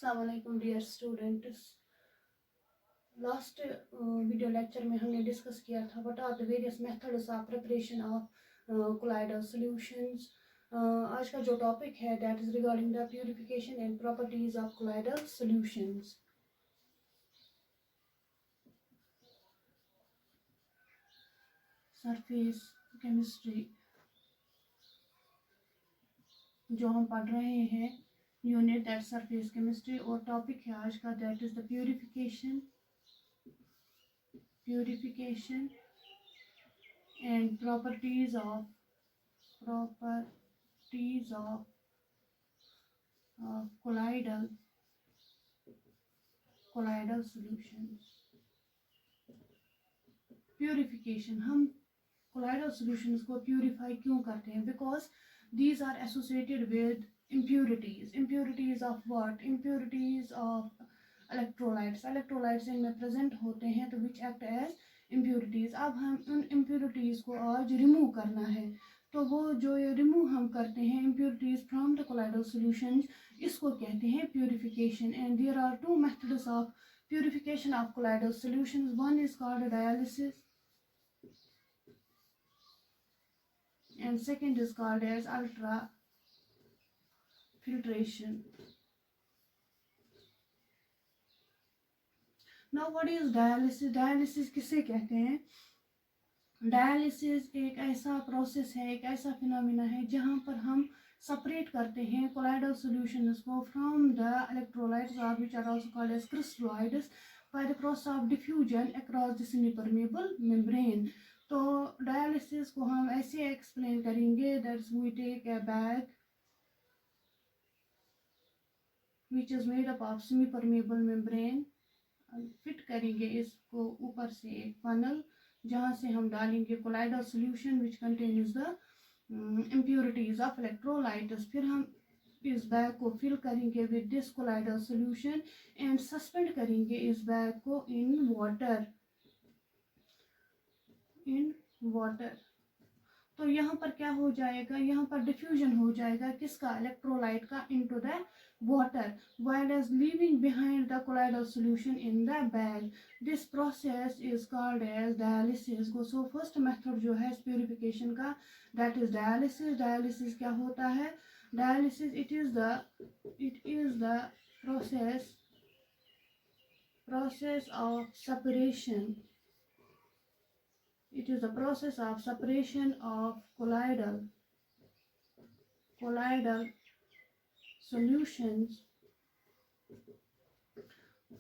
अस्सलाम वालेकुम dear students. Last video lecture में हमने डिस्कस किया था what are the various methods of preparation of colloidal solutions. आज का जो टॉपिक है that is regarding the purification and properties of colloidal solutions. Surface chemistry जो हम पढ़ रहे हैं यूनिट दैट सरफेस केमिस्ट्री, और टॉपिक है आज का that is the purification and properties of colloidal solutions. Purification, हम colloidal solutions को purify क्यों करते हैं? Because these are associated with impurities of what? Impurities of electrolytes इनमें present होते हैं तो which act as impurities. अब हम उन impurities को आज remove करना है, तो वो जो ये remove हम करते हैं impurities from the colloidal solutions, इसको कहते हैं purification. And there are two methods of purification of colloidal solutions. One is called dialysis and second is called as ultrafiltration. Now what is dialysis? Dialysis किसे कहते हैं? Dialysis एक ऐसा process है, एक ऐसा फिनोमिना है जहाँ पर हम सेपरेट करते हैं कोलाइडल सॉल्यूशंस को फ्रॉम द इलेक्ट्रोलाइट्स और which are also called as crystalloids by the process of diffusion across the semi permeable membrane. तो डायलिसिस को हम ऐसे एक्सप्लेन करेंगे that's we take a bag which is made up of semi permeable membrane, fit करेंगे इसको ऊपर से एक फनल जहाँ से हम डालेंगे colloidal solution which contains the impurities of electrolytes. फिर हम इस बैग को फिल करेंगे with this colloidal solution and suspend करेंगे इस बैग को इन वाटर. तो यहाँ पर क्या हो जाएगा? यहाँ पर डिफ्यूजन हो जाएगा किसका? इलेक्ट्रोलाइट का into the water, while as leaving behind the colloidal solution in the bag. This process is called as dialysis. So first method जो है purification का that is dialysis. Dialysis क्या होता है? Dialysis it is the process of separation. It is the process of separation of colloidal solutions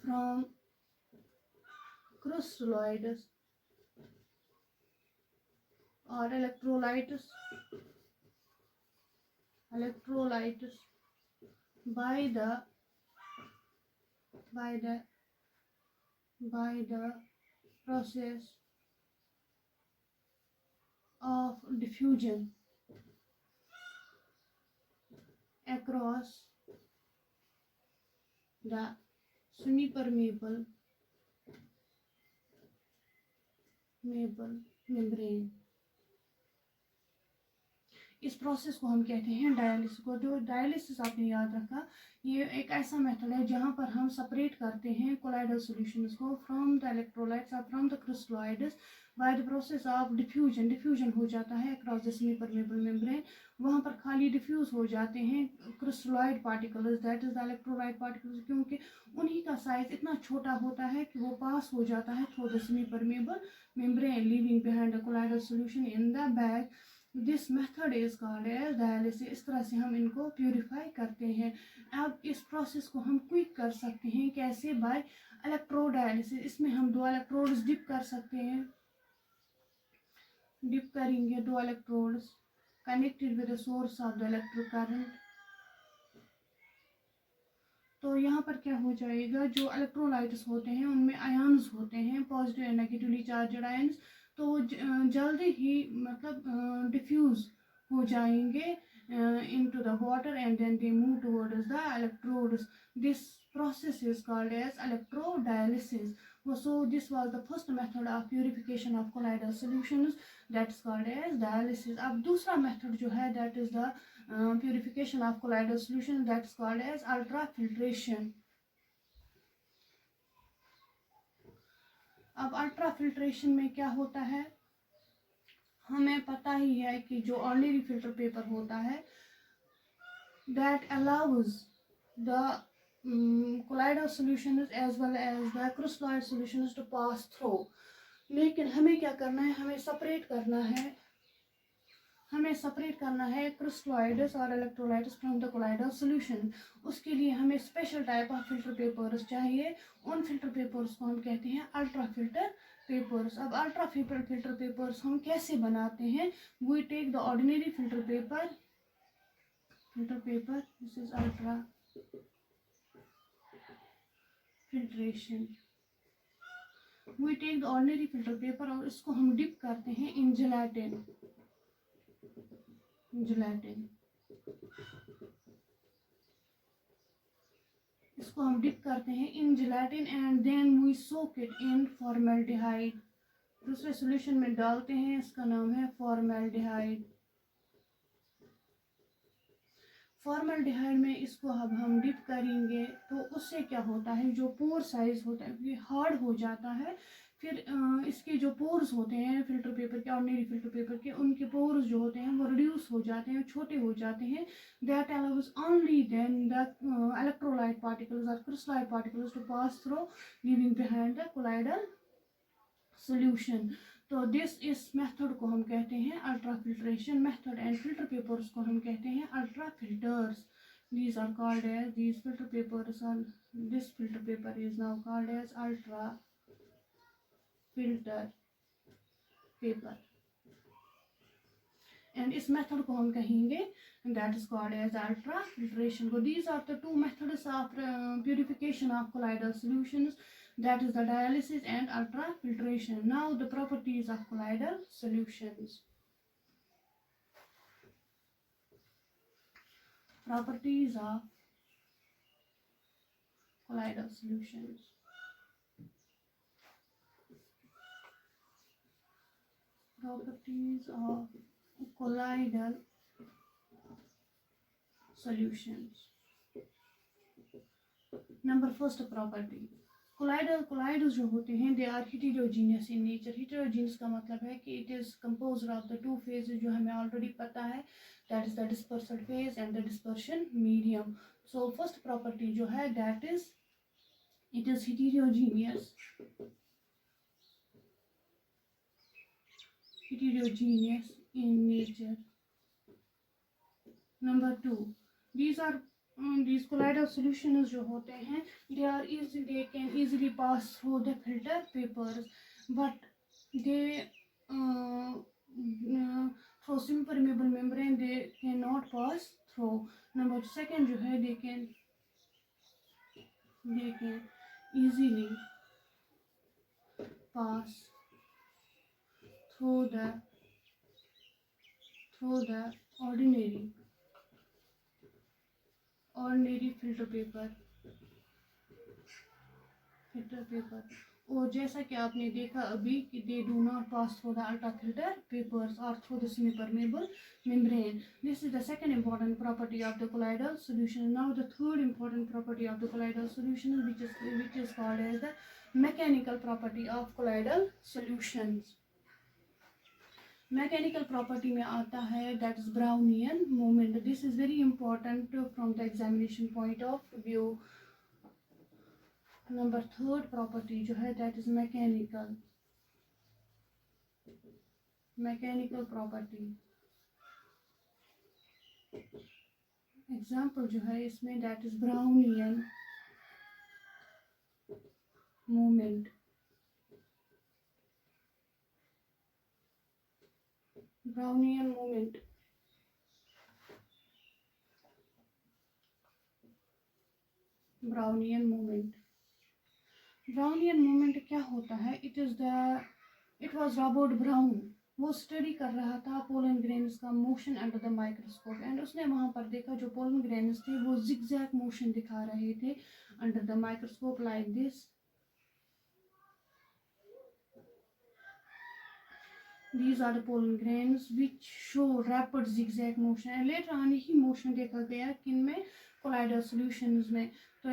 from crystalloids or electrolytes by the process of diffusion across the semi-permeable membrane. इस process को हम कहते हैं dialysis को. जो dialysis आपने याद रखा, ये एक ऐसा मेथड है जहाँ पर हम सेपरेट करते हैं कोलाइडल सॉल्यूशंस को फ्रॉम द इलेक्ट्रोलाइट्स और from the crystalloids by the process of diffusion हो जाता है across the semi permeable membrane. वहाँ पर खाली डिफ्यूज हो जाते हैं crystalloid particles that is the electrolyte particles, क्योंकि उन्हीं का साइज इतना छोटा होता है कि वो पास हो जाता है through the semi permeable membrane leaving behind the colloidal solution in the bag. This method is called as dialysis. इस तरह से हम इनको प्यूरिफाई करते हैं. अब इस प्रोसेस को हम क्विक कर सकते हैं कैसे? By electrodialysis. इसमें हम 2 इलेक्ट्रोड्स डिप कर सकते हैं. डिप करेंगे 2 electrodes connected with the source of the electric current. तो यहाँ पर क्या हो जाएगा? जो इलेक्ट्रोलाइट्स होते हैं उनमें आयन्स होते हैं, positive and negatively charged ions, तो जल्दी ही मतलब डिफ्यूज हो जाएंगे into the water and then they move towards the electrodes. This process is called as electrodialysis. So this was the first method of purification of colloidal solutions, that's called as dialysis. अब दूसरा method जो है that is the purification of colloidal solutions, that's called as ultrafiltration. अब ultra filtration में क्या होता है, हमें पता ही है कि जो ऑर्डिनरी फिल्टर पेपर होता है that allows the colloidal solutions as well as the crystalloid solutions to pass through। लेकिन हमें क्या करना है, हमें सेपरेट करना है क्रिस्टलॉइड्स और electrolytes from the colloidal solution. उसके लिए हमें special type of filter papers चाहिए। उन फिल्टर पेपर्स को हम कहते हैं अल्ट्रा फिल्टर पेपर्स। अब अल्ट्रा फिल्टर पेपर्स हम कैसे बनाते हैं, we take the ordinary filter paper, this is ultra filtration. We take the ordinary filter paper और इसको हम डिप करते हैं इन जेलाटिन इसको हम डिप करते हैं in gelatin and then we soak it in formaldehyde. दूसरे सॉल्यूशन में डालते हैं, इसका नाम है फॉर्मेल्डिहाइड। फॉर्मेल्डिहाइड में इसको अब हम डिप करेंगे तो उससे क्या होता है, जो पोर साइज होता है ये हार्ड हो जाता है। फिर इसके जो पोर्स होते हैं फिल्टर पेपर के, ऑर्डिनरी फिल्टर पेपर के, उनके पोर्स जो होते हैं वो रिड्यूस हो जाते हैं, छोटे हो जाते हैं। That allows only then the electrolyte particles और crystallite particles to pass through leaving behind the colloidal solution. तो दिस इस मेथड को हम कहते हैं ultra filtration method and filter papers को हम कहते हैं ultra filters. These are called as, these filter papers are, this filter paper is now called as ultra filter paper and इस मेथड को हम कहेंगे that is called as ultra filtration। So these are the two methods of purification of colloidal solutions, that is the dialysis and ultra filtration। Now the properties of colloidal solutions। Properties of colloidal solutions। Properties of colloidal solutions। Number first property, colloidals जो होते हैं they are heterogeneous in nature। heterogeneous का मतलब है कि it is composed of the two phases जो हमें already पता है, that is the dispersal phase and the dispersion medium। So first property जो है that is it is heterogeneous in nature। Number two, these are these colloidal solutions जो होते हैं they can easily pass through the filter papers but they through semi-permeable membrane they cannot pass through। Number second जो है they can easily pass through the ordinary filter paper। और जैसा कि आपने देखा अभी कि they do not pass through the ultra filter papers or through the semi-permeable membrane। This is the second important property of the colloidal solution। Now the third important property of the colloidal solution which is called as the mechanical property of colloidal solutions। Mechanical property में आता है that is Brownian moment। This is very important from the examination point of view। Number third property जो है that is mechanical property। example जो है इसमें that is Brownian moment। Brownian moment क्या होता है, it was Robert Brown। वो study कर रहा था पोलन ग्रेन्स का motion under the microscope and उसने वहाँ पर देखा जो पोलन ग्रेन्स थे वो जिगजैग मोशन दिखा रहे थे under the microscope like this. These are the pollen grains which show rapid zigzag motion and later on यही motion देखा गया किन में, colloidal solutions में। तो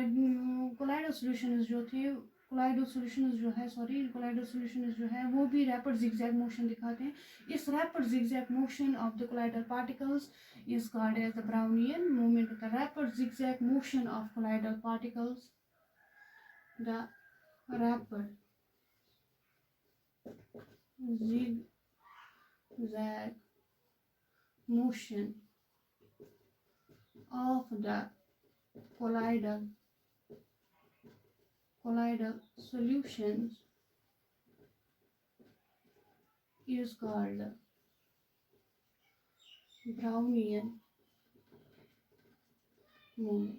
colloidal solutions जो थे कोलाइडल सॉल्यूशंस जो है कोलाइडल सॉल्यूशंस जो है वो भी रैपिड जिगजैग मोशन दिखाते हैं. इस rapid zigzag motion of the colloidal particles is called as the Brownian movement. The rapid zigzag motion of colloidal particles, the rapid zigzag motion of the colloidal solutions is called Brownian movement.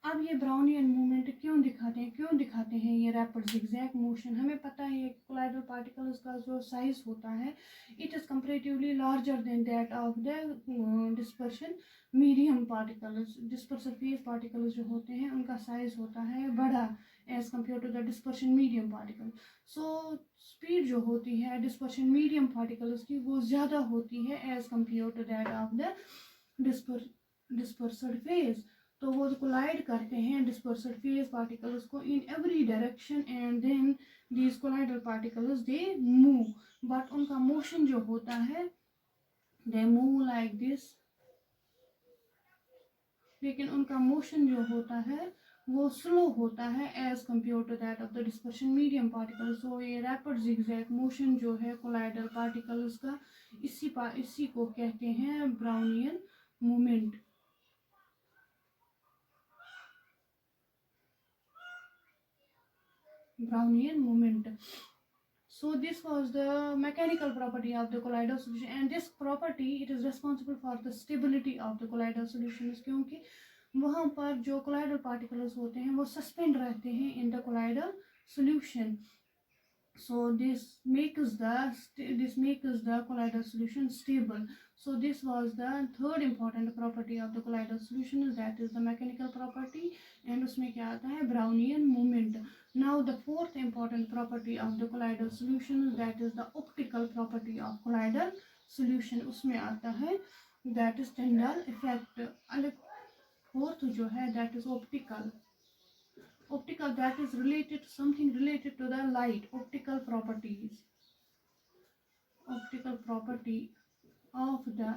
अब ये Brownian movement क्यों दिखाते हैं ये rapid zigzag motion. हमें पता है कि कोलाइडल पार्टिकल्स का जो साइज होता है it is comparatively larger than that of the dispersion medium particles. Dispersive phase particles जो होते हैं उनका साइज होता है बड़ा as compare to the dispersion medium particle. So speed जो होती है डिस्पर्शन मीडियम पार्टिकल्स की वो ज़्यादा होती है as compare to that of the dispersed phase. तो वो कोलाइड करते हैं डिस्पर्सड फेज पार्टिकल्स को in every direction and then these colloidal particles they move. But उनका मोशन जो होता है दे मूव लाइक दिस. लेकिन उनका मोशन जो होता है वो स्लो होता है as compare to that of the dispersion medium particles. So ये रैपिड जिगजैग मोशन जो है कोलाइडल पार्टिकल्स का इसी को कहते हैं Brownian movement. Brownian movement. So this was the mechanical property of the colloidal solution, and this property it is responsible for the stability of the colloidal solutions. क्योंकि वहाँ पर जो colloidal particles होते हैं वो suspend रहते हैं in the colloidal solution. So this makes the colloidal solution stable. So this was the third important property of the colloidal solution, that is the mechanical property, and उसमें क्या आता है Brownian movement. Now the fourth important property of the colloidal solution, that is the optical property of colloidal solution. उसमें आता है that is Tyndall effect. Fourth जो है that is optical, that is related to something related to the light. Optical property of the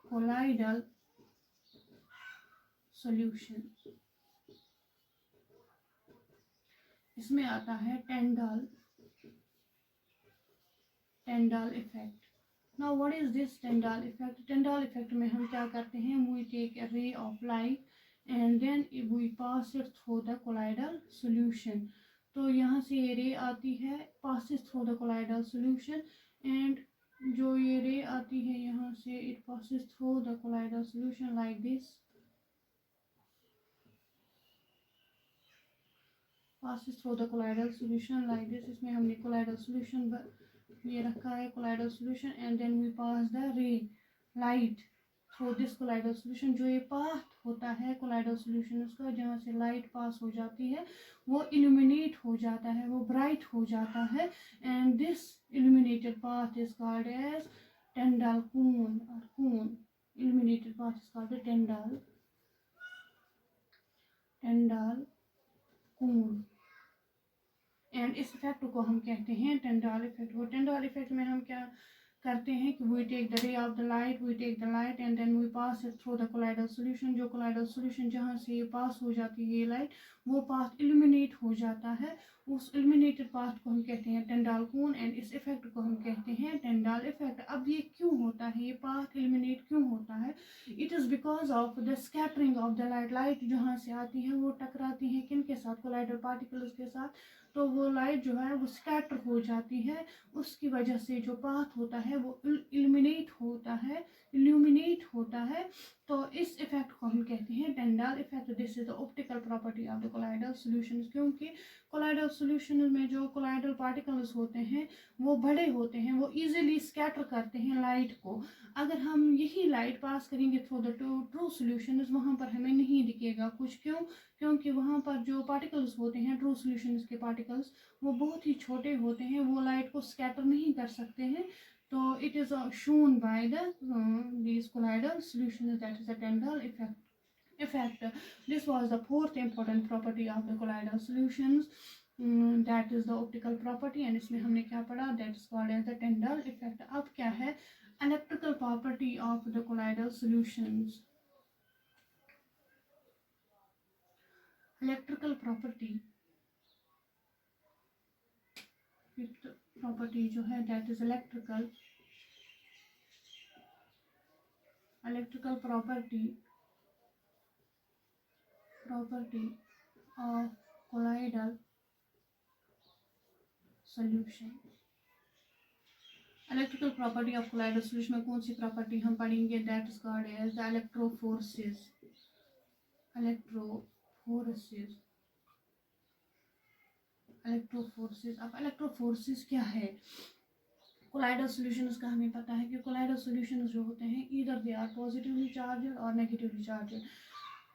colloidal solutions. इसमें आता है Tyndall effect. Now what is this Tyndall effect? Tyndall effect में हम क्या करते हैं, we take a ray of light and then we pass it through the colloidal solution. तो यहाँ से ये रे आती है, passes through the colloidal solution, and जो ये रे आती है यहाँ से it passes through the colloidal solution like this. Passes through the colloidal solution like this. इसमें हमने colloidal solution ये रखा है colloidal solution, and then we pass the ray light through this colloidal solution. जो ये path होता है colloidal solution उसका, जहाँ से light pass हो जाती है वो illuminate हो जाता है, वो bright हो जाता है, and this illuminated path is called as Tyndall cone or cone. Illuminated path is called the Tyndall cone. And इस इफेक्ट को हम कहते हैं टेंडाल इफेक्ट. वो टेंडाल इफेक्ट में हम क्या करते हैं कि we take the ray of the light and then we pass it through the colloidal solution. जो कोलाइडल सॉल्यूशन जहाँ से ये पास हो जाती है ये लाइट, वो पाथ इल्यूमिनेट हो जाता है. उस इल्यूमिनेटेड पाथ को हम कहते हैं टेंडाल कोन, एंड इस इफेक्ट को हम कहते हैं टेंडाल इफेक्ट. अब ये क्यों होता है, ये पाथ इल्यूमिनेट क्यों होता है? It is because of the scattering of the light जहाँ से आती है वो टकराती है किन के साथ, कोलाइडल पार्टिकल्स के साथ. तो वो लाइट जो है वो स्कैटर हो जाती है, उसकी वजह से जो पाथ होता है वो इल्यूमिनेट होता है. तो इस इफेक्ट को हम कहते हैं टेंडाल effect. This is the optical property of the colloidal solutions. क्योंकि कोलाइडल सॉल्यूशन में जो कोलाइडल पार्टिकल्स होते हैं वो बड़े होते हैं, वो इजीली स्कैटर करते हैं लाइट को. अगर हम यही लाइट पास करेंगे थ्रू द ट्रू सॉल्यूशन, वहाँ पर हमें नहीं दिखेगा कुछ. क्योंकि वहाँ पर जो पार्टिकल्स होते हैं ट्रू सॉल्यूशंस के पार्टिकल्स वो बहुत ही छोटे होते हैं, वो लाइट को स्कैटर नहीं कर सकते हैं. तो it is shown by the these colloidal solutions, that is the Tyndall effect. effect. This was the fourth important property of the colloidal solutions. That is the optical property, and इसमें हमने क्या पढ़ा, that is called as the Tyndall effect. अब क्या है electrical property of the colloidal solutions. Electrical property, fifth property जो है that is electrical property of colloidal solution. Electrical property of colloidal solution में कौन सी प्रॉपर्टी हम पढ़ेंगे, that is called as the electroforces. अब electroforces क्या है? colloidal solutions का हमें पता है कि colloidal solutions जो होते हैं either they are positively charged और negatively charged.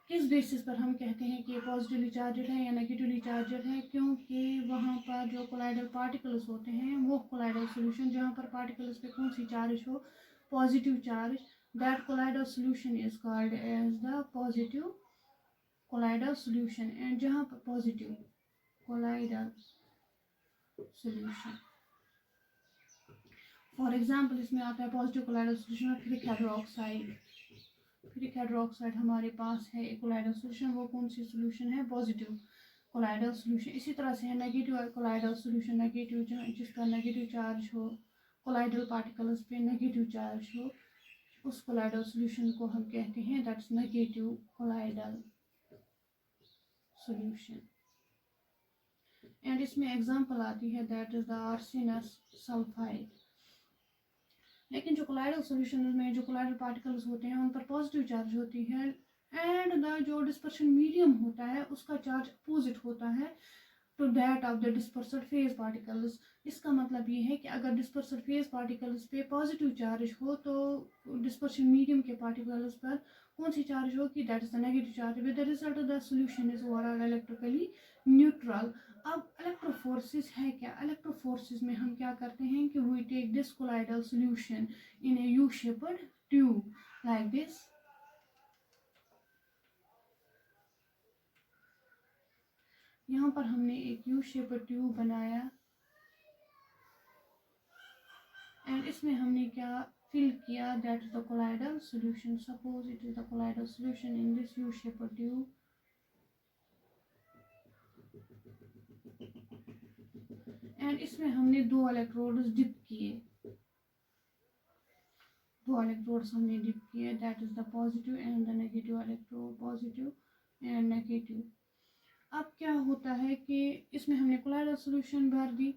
किस बेसिस पर हम कहते हैं कि पॉजिटिवली चार्जड है या नेगेटिवली चार्जड है? क्योंकि वहाँ पर जो कोलाइडल पार्टिकल्स होते हैं वो कोलाइडल सॉल्यूशन जहाँ पर पार्टिकल्स पे कौन सी चार्ज हो, positive charge, that colloidal solution is called as the positive colloidal solution. And जहाँ पर positive colloidal solution, for example इसमें आता है पॉजिटिव कोलाइडल सॉल्यूशन में फिरिक हाइड्रोक्साइड. फिरिक हाइड्रोक्साइड हमारे पास है एक कोलाइडल सॉल्यूशन, वो कौन सी सॉल्यूशन है, पॉजिटिव कोलाइडल सॉल्यूशन. इसी तरह से है नेगेटिव कोलाइडल सॉल्यूशन, नेगेटिव जिसका नेगेटिव चार्ज हो, कोलाइडल पार्टिकल्स पे नेगेटिव चार्ज हो, उस कोलाइडल सॉल्यूशन को हम कहते हैं that's negative colloidal solution. And इसमें एग्जांपल आती है दैट इज द आर्सेनस सल्फाइड. लेकिन जो कोलाइडल सॉल्यूशन में जो कोलाइडल पार्टिकल्स होते हैं उन पर पॉजिटिव चार्ज होती है एंड द जो डिस्पर्शन मीडियम होता है उसका चार्ज अपोजिट होता है to that of the dispersed phase particles. इसका मतलब ये है कि अगर डिस्पर्सड फेज पार्टिकल्स पे पॉजिटिव चार्ज हो तो डिस्पर्शन मीडियम के पार्टिकल्स पर कौन सी चार्ज होगी, that is the negative charge. With the result the solution is overall electrically neutral. अब इलेक्ट्रोफोर्सेस है क्या? इलेक्ट्रोफोर्सेस में हम क्या करते हैं कि we take this colloidal solution in a U shaped tube like this. यहाँ पर हमने एक यू शेप्ड ट्यूब बनाया एंड इसमें हमने क्या फिल किया, that is the colloidal solution. Suppose it is the colloidal solution in this U shaped tube. And इसमें हमने दो इलेक्ट्रोड्स डिप किए, हमने डिप किए, that is the positive and the negative electrode, positive and negative. अब क्या होता है कि इसमें हमने कोलाइडल सॉल्यूशन भर दी.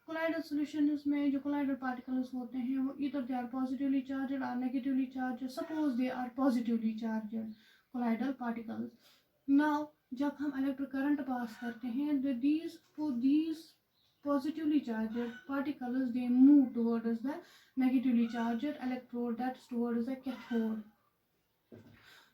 कोलाइडल सॉल्यूशन में जो कोलाइडल पार्टिकल्स होते हैं वो इधर दे आर पॉजिटिवली चार्जड और negatively charged. Suppose they are positively charged colloidal particles. Now जब हम इलेक्ट्रिक करंट पास करते हैं these positively charged particles they move towards the negatively charged electrode, that's towards the cathode.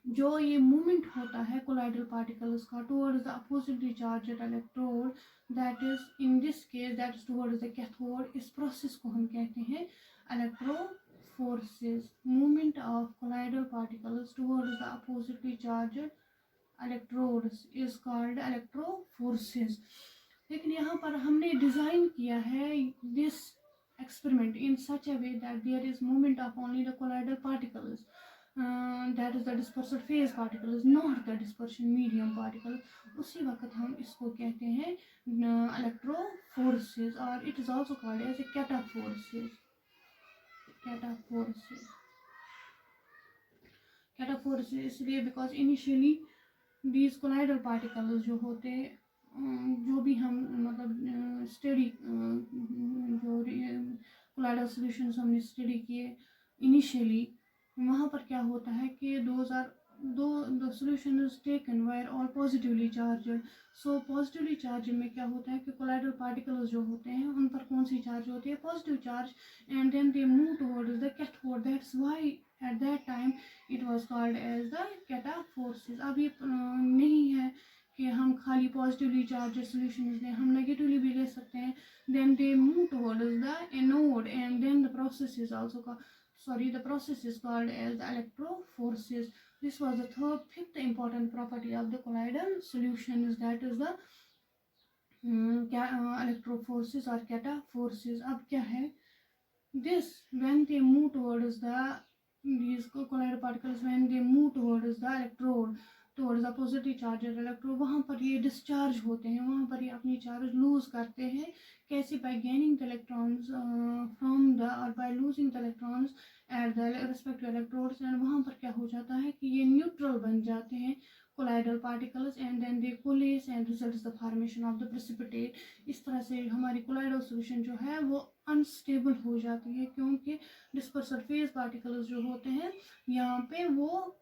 जो ये movement होता है colloidal particles का towards the oppositely charged electrode, that is in this case that is towards the cathode. इस process को हम कहते हैं electrophoresis. Movement of colloidal particles towards the oppositely charged electrodes is called electrophoresis. लेकिन यहाँ पर हमने डिज़ाइन किया है this experiment in such a way that there is movement of only the colloidal particles, that is the dispersed phase particles, not the dispersion medium particles. उसी वक्त हम इसको कहते हैं electroforces और it is also called as a cataforces. Cataforces इसलिए because initially these colloidal particles जो होते जो भी हम मतलब स्टडी जो colloidal solutions हमने स्टडी किए इनिशियली, वहाँ पर क्या होता है कि दो solution is taken where all positively charged. So positively charge में क्या होता है कि कोलाइडल पार्टिकल्स जो होते हैं उन पर कौन सी चार्ज होती है, positive charge, and then they move towards the cathode. That's why at that time it was called as the cataphoresis. अब ये नहीं है कि हम खाली पॉजिटिवली चार्ज सॉल्यूशन लें, हम नेगेटिवली भी ले सकते हैं. Then they move towards the anode and then the process is also the process is called as the electrophorese. This was the fifth important property of the colloidal solutions, that is the electrophorese or cataphorese. अब क्या है, this when they move towards these colloidal particles, when they move towards the electrode, towards the positively charged electrode, वहाँ पर ये discharge होते हैं, वहाँ पर ये अपनी चार्ज लूज करते हैं. कैसे? by gaining the electrons from the or by losing the electrons at the respective electrodes. and वहाँ पर क्या हो जाता है कि ये न्यूट्रल बन जाते हैं colloidal particles, and then they coalesce and results the formation of the precipitate. इस तरह से हमारी colloidal solution जो है वो unstable हो जाती है, क्योंकि dispersal phase particles जो होते हैं यहाँ पे वो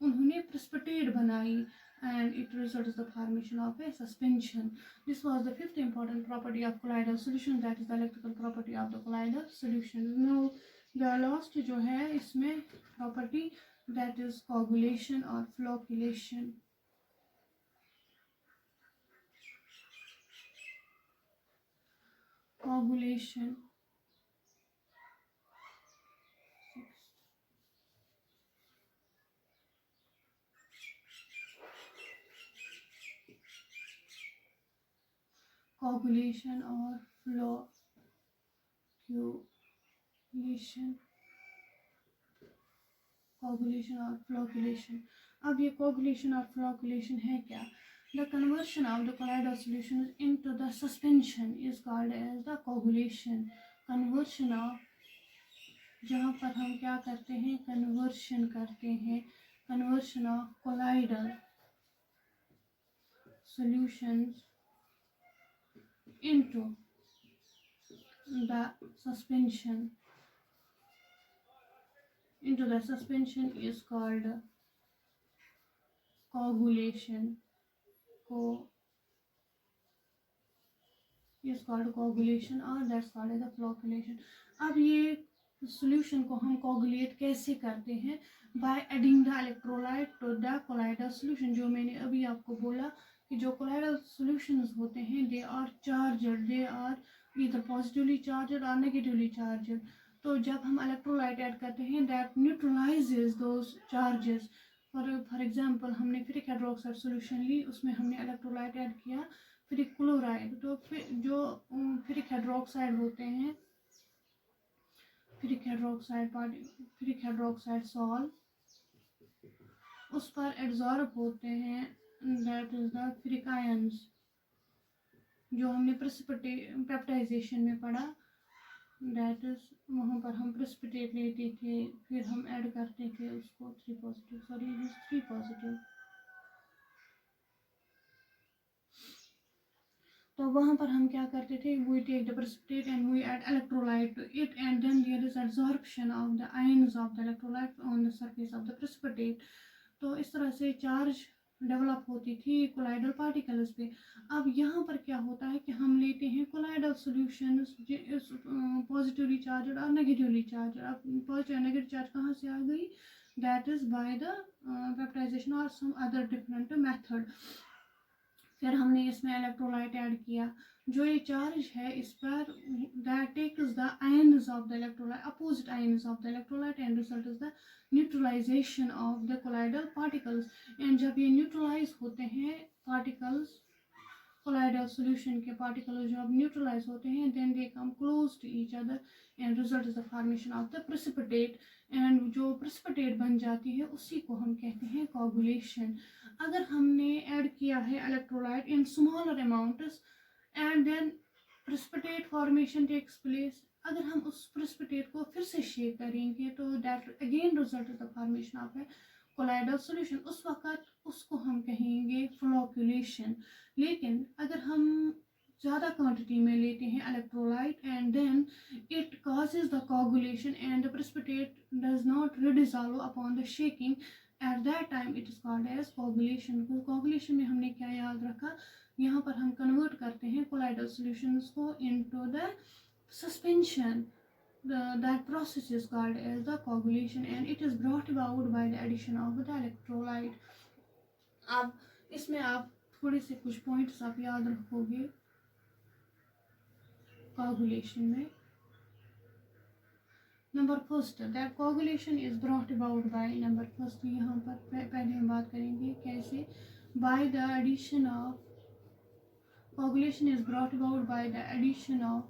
उन्होंने precipitate बनाई, and it results the formation of a suspension. This was the fifth important property of colloidal solution, that is the electrical property of the colloidal solution. Now the last जो है इसमें property, that is coagulation or flocculation. Coagulation. Coagulation or flocculation. Coagulation or flocculation. अब ये coagulation और flocculation है क्या? The conversion of the colloidal solutions into the suspension is called as the coagulation. Conversion of, जहाँ पर हम क्या करते हैं, conversion करते हैं, conversion of colloidal solutions into the suspension. Into the suspension is called coagulation. Is called coagulation or that's called as the flocculation. अब ये solution को हम coagulate कैसे करते हैं? By adding the electrolyte to the colloidal solution. जो मैंने अभी आपको बोला कि जो colloidal solutions होते हैं they are charged, they are either positively charged or negatively charged. तो जब हम electrolyte ऐड करते हैं that neutralizes those charges. For example हमने फेरिक हाइड्रोक्साइड सॉल्यूशन ली, उसमें हमने electrolyte ऐड किया फेरिक क्लोराइड, तो फिर जो फेरिक हाइड्रोक्साइड होते हैं, फेरिक हाइड्रोक्साइड सॉल्ट उस पर एब्जॉर्ब होते हैं, that is the ferric ions, जो हमने पेप्टाइजेशन में पढ़ा, that is वहाँ पर हम प्रेसिपिटेट लेते थे, फिर हम ऐड करते थे उसको 3 पॉजिटिव. तो वहाँ पर हम क्या करते थे, we take the precipitate and we add electrolyte to it, and then there is absorption of the ions of the electrolyte on the surface of the precipitate. तो इस तरह से चार्ज डेवलप होती थी कोलाइडल पार्टिकल्स पे. अब यहाँ पर क्या होता है कि हम लेते हैं कोलाइडल सॉल्यूशंस पॉजिटिवली चार्ज और नेगेटिवली चार्ज. अब पॉजिटिव और नेगेटिव चार्ज कहाँ से आ गई? That is by the peptization और सम अदर डिफरेंट मेथड. फिर हमने इसमें इलेक्ट्रोलाइट ऐड किया, जो ये चार्ज है इस पर that takes the ions of the electrolyte, opposite ions of the electrolyte, and result is the neutralization of the colloidal particles. And जब ये न्यूट्रलाइज होते हैं पार्टिकल्स, कोलाइडल सॉल्यूशन के पार्टिकल्स जब न्यूट्रलाइज होते हैं, then they come close to each other and result is the formation of the precipitate. And जो precipitate बन जाती है उसी को हम कहते हैं कोगुलेशन. अगर हमने ऐड किया है electrolyte in smaller amounts and then precipitate formation takes place, अगर हम उस प्रेसिपिटेट को फिर से शेक करेंगे तो that again result is the formation of A colloidal solution. उस वक्त उसको हम कहेंगे फ्लोक्यूलेशन. लेकिन अगर हम ज़्यादा क्वांटिटी में लेते हैं electrolyte and then it causes the coagulation and the precipitate does not redissolve upon the shaking, at that time it is called as coagulation. coagulation में हमने क्या याद रखा, यहाँ पर हम कन्वर्ट करते हैं कोलाइडल सॉल्यूशंस को into the suspension. That process is called as the coagulation and it is brought about by the addition of the electrolyte. अब इसमें आप थोड़े से कुछ पॉइंट्स आप याद रखोगे coagulation में. Number first that coagulation is brought about by, number first यहाँ पर पहले हम बात करेंगे कैसे, by the addition of, coagulation is brought about by the addition of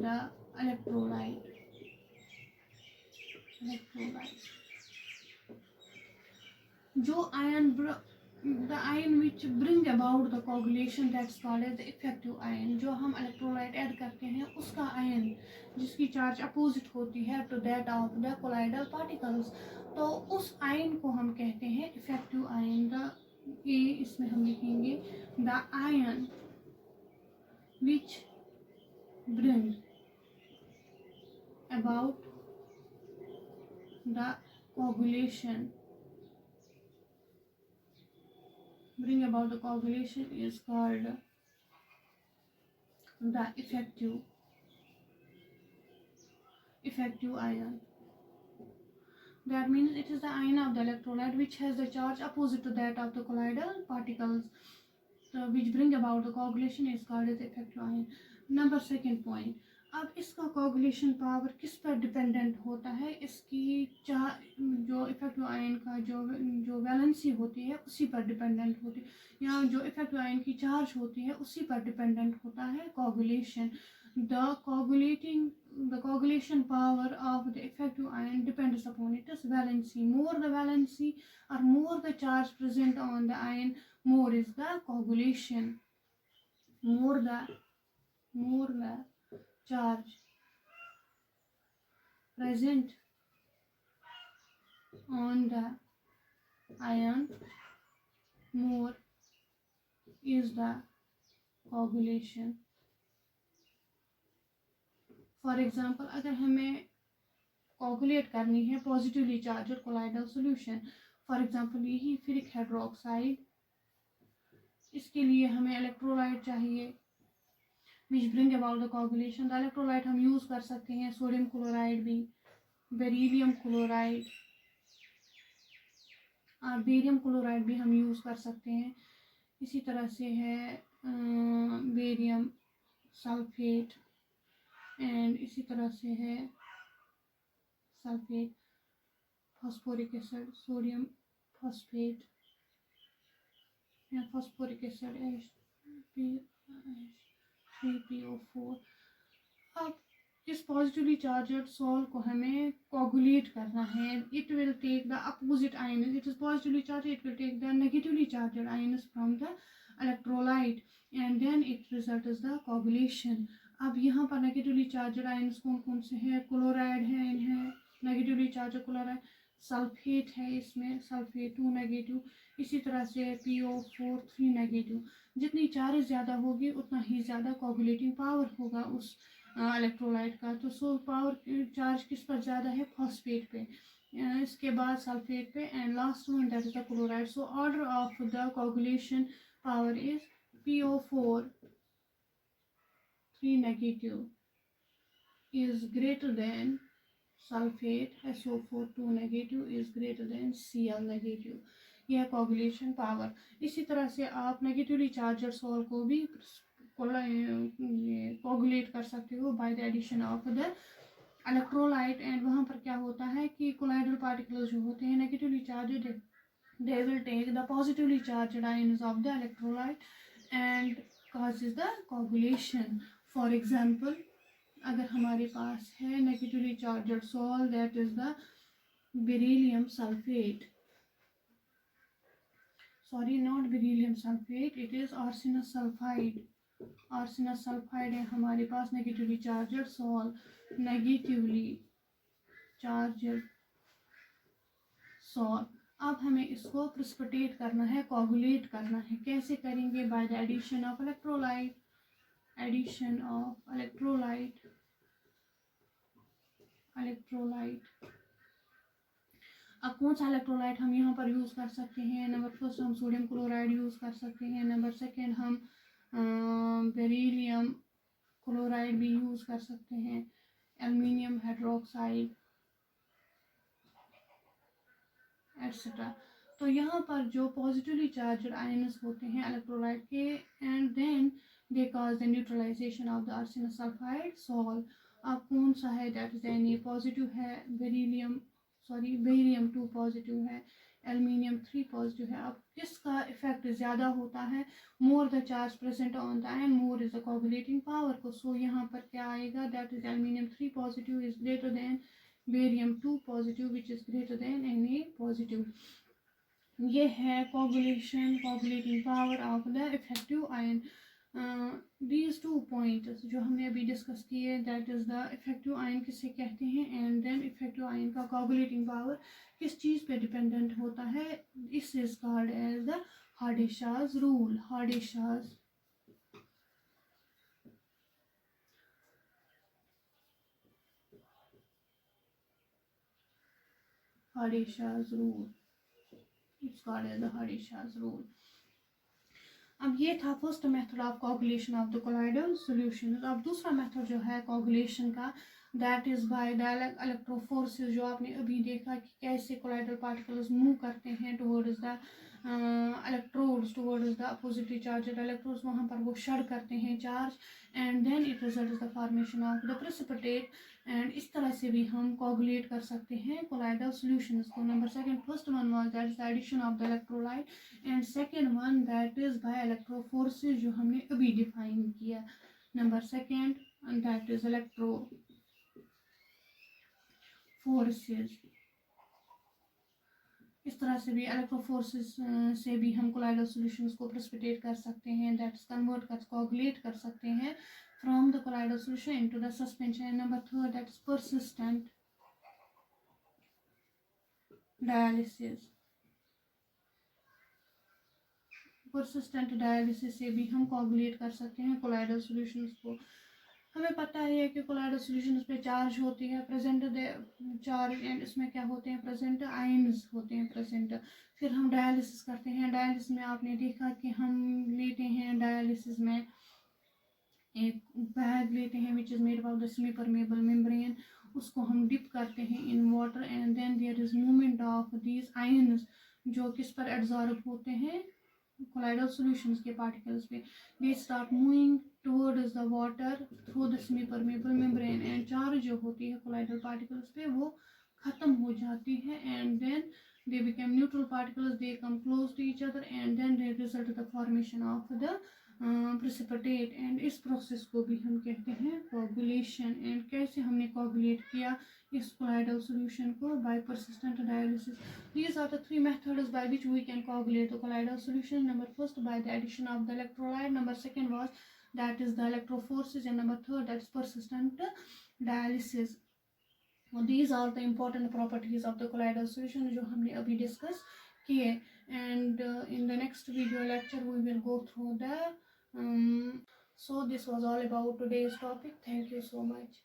the electrolyte. जो ion the ion which bring about the coagulation, that's called as the effective ion. जो हम electrolyte ऐड करते हैं उसका ion जिसकी charge opposite होती है to that of the colloidal particles, तो उस ion को हम कहते हैं effective ion. the A इसमें हम लिखेंगे the ion which bring about the coagulation, is called the effective ion. That means it is the ion of the electrolyte which has the charge opposite to that of the colloidal particles, which bring about the coagulation, is called as effective ion. Number second point, अब इसका coagulation power किस पर dependent होता है, इसकी जो effective ion का जो वैलेंसी होती है उसी पर डिपेंडेंट होती है, या जो इफेक्टिव आयन की चार्ज होती है उसी पर डिपेंडेंट होता है coagulation. The coagulation power of the effective ion depends upon its valency. More the valency or more the charge present on the ion, more is the coagulation. More the charge present on the ion, more is the coagulation. For example अगर हमें coagulate करनी है positively charged colloidal solution, for example यही ferric hydroxide, इसके लिए हमें electrolyte चाहिए विच bring about the coagulation. The electrolyte हम यूज़ कर सकते हैं सोडियम क्लोराइड भी, बेरिलियम क्लोराइड और बेरियम क्लोराइड भी हम यूज़ कर सकते हैं. इसी तरह से है बेरियम सल्फेट, एंड इसी तरह से है sulphate, phosphoric acid, sodium phosphate या फॉस्फोरिक एसिड H3PO4. अब इस पॉजिटिवली चार्जड सॉल्ट को हमें कोगुलेट करना है. It will take the opposite ion, it is positively charge, it will take the negatively charged ions from the electrolyte and then it result is the coagulation. अब यहाँ पर negatively charged ions कौन कौन से हैं, chloride है, इन्हें negatively charged chloride, sulphate है, इसमें सल्फेट 2 नेगेटिव, इसी तरह से PO4 3 नेगेटिव. जितनी चार्ज ज़्यादा होगी उतना ही ज़्यादा कोगुलेटिंग पावर होगा उस इलेक्ट्रोलाइट का. तो सो पावर चार्ज किस पर ज़्यादा है, फॉस्फेट पे, इसके बाद सल्फेट पे, and last one that is the chloride. So order of the coagulation power is PO4 3 negative is greater than sulfate, SO4 2 negative is greater than Cl negative. यह coagulation power. इसी तरह से आप negatively charged salt को भी coagulate कर सकते हो by the addition of the electrolyte. And वहाँ पर क्या होता है कि कोलाइडल पार्टिकल्स जो होते हैं negatively charged, they will take the positively charged ions of the electrolyte and causes the coagulation. For example, अगर हमारे पास है negatively charged salt that is the beryllium sulphate, sorry not beryllium sulphate, it is arsenious sulphide. Arsenious sulphide है हमारे पास negatively charged salt, negatively charged salt. अब हमें इसको प्रिसिपिटेट करना है, कोगुलेट करना है. कैसे करेंगे, by the addition of electrolyte. Addition of electrolyte. अब कौन सा इलेक्ट्रोलाइट हम यहाँ पर यूज़ कर सकते हैं, नंबर फर्स्ट हम सोडियम क्लोराइड यूज़ कर सकते हैं, नंबर सेकेंड हम बेरिलियम क्लोराइड भी यूज़ कर सकते हैं, एल्युमिनियम हाइड्रोक्साइड एटसेट्रा. तो यहाँ पर जो पॉजिटिवली चार्जड आयन्स होते हैं इलेक्ट्रोलाइट के, and then they cause the neutralization of the arsenic sulfide salt. अब कौन सा है that is Na पॉजिटिव है, बेरियम 2 पॉजिटिव है, एल्यूमिनियम 3 पॉजिटिव है. अब किसका इफेक्ट ज़्यादा होता है? More the charge present on the ion more is the coagulating power को. सो यहाँ पर क्या आएगा? That is aluminium 3 positive is greater than barium 2 positive which is greater than Na positive. ये है coagulating power of the effective ion. These 2 points जो हमने अभी डिस्कस किए, that is the effective ion किसे कहते हैं, एंड देन इफेक्टिव आयन का कोगुलेटिंग पावर किस चीज़ पे डिपेंडेंट होता है. This is called as the Hardy Schulze rule. Hardy Schulze rule, it's called as the Hardy Schulze rule. अब ये था first method of coagulation of the colloidal solution. अब दूसरा मेथड जो है कोगुलेशन का, that is by the electrophoresis. जो आपने अभी देखा कि कैसे कोलाइडल पार्टिकल्स मूव करते हैं towards the electrodes, towards the oppositely charged electrodes. वहाँ पर वो शेड करते हैं charge, and then it results the formation of the precipitate. And इस तरह से भी हम कोगुलेट कर सकते हैं कोलाइडल सॉल्यूशंस को. Number second, first one was that is the addition of the electrolyte, and second one that is by electrophoresis जो हमने अभी डिफाइन किया. Number second that is इलेक्ट्रोफोर्सेस. इस तरह से भी इलेक्ट्रोफोर्सेस से भी हम कोलाइडल सॉल्यूशंस को प्रेसिपिटेट कर सकते हैं, दैट इज कोगुलेट कर सकते हैं from the colloidal solution into the suspension. And number third, that is persistent dialysis. persistent dialysis से भी हम कोगुलेट कर सकते हैं कोलाइडल सॉल्यूशंस को. हमें पता है कि कोलाइडल सॉल्यूशंस पे चार्ज होती है प्रेजेंट चार्ज, एंड इसमें क्या होते हैं प्रेजेंट आयन्स होते हैं प्रेजेंट. फिर हम डायलिसिस करते हैं. डायलिसिस में आपने देखा कि हम लेते हैं डायलिसिस में एक बैग लेते हैं which is made of the semi permeable membrane. उसको हम डिप करते हैं in water, and then there is movement of these ions जो किस पर एब्जॉर्ब होते हैं कोलाइडल सॉल्यूशंस के पार्टिकल्स पे. They start moving towards the water through the semi permeable membrane, and charge जो होती है कोलाइडल पार्टिकल्स पे वो ख़त्म हो जाती है, and then they become neutral particles, they come close to each other, and then they result in the formation of the precipitate. And इस प्रोसेस को भी हम कहते हैं कोगुलेशन. एंड कैसे हमने कोगुलेट किया इस कोलाइडल सॉल्यूशन को? By persistent dialysis. These are the 3 methods by which we can coagulate the colloidal solution. Number first, by the addition of the electrolyte. Number second was that is the electroforces, and number third, that is persistent dialysis. These are the important properties of the colloidal solution जो हमने अभी discuss किए. And in the next video lecture we will go through the so this was all about today's topic. Thank you so much.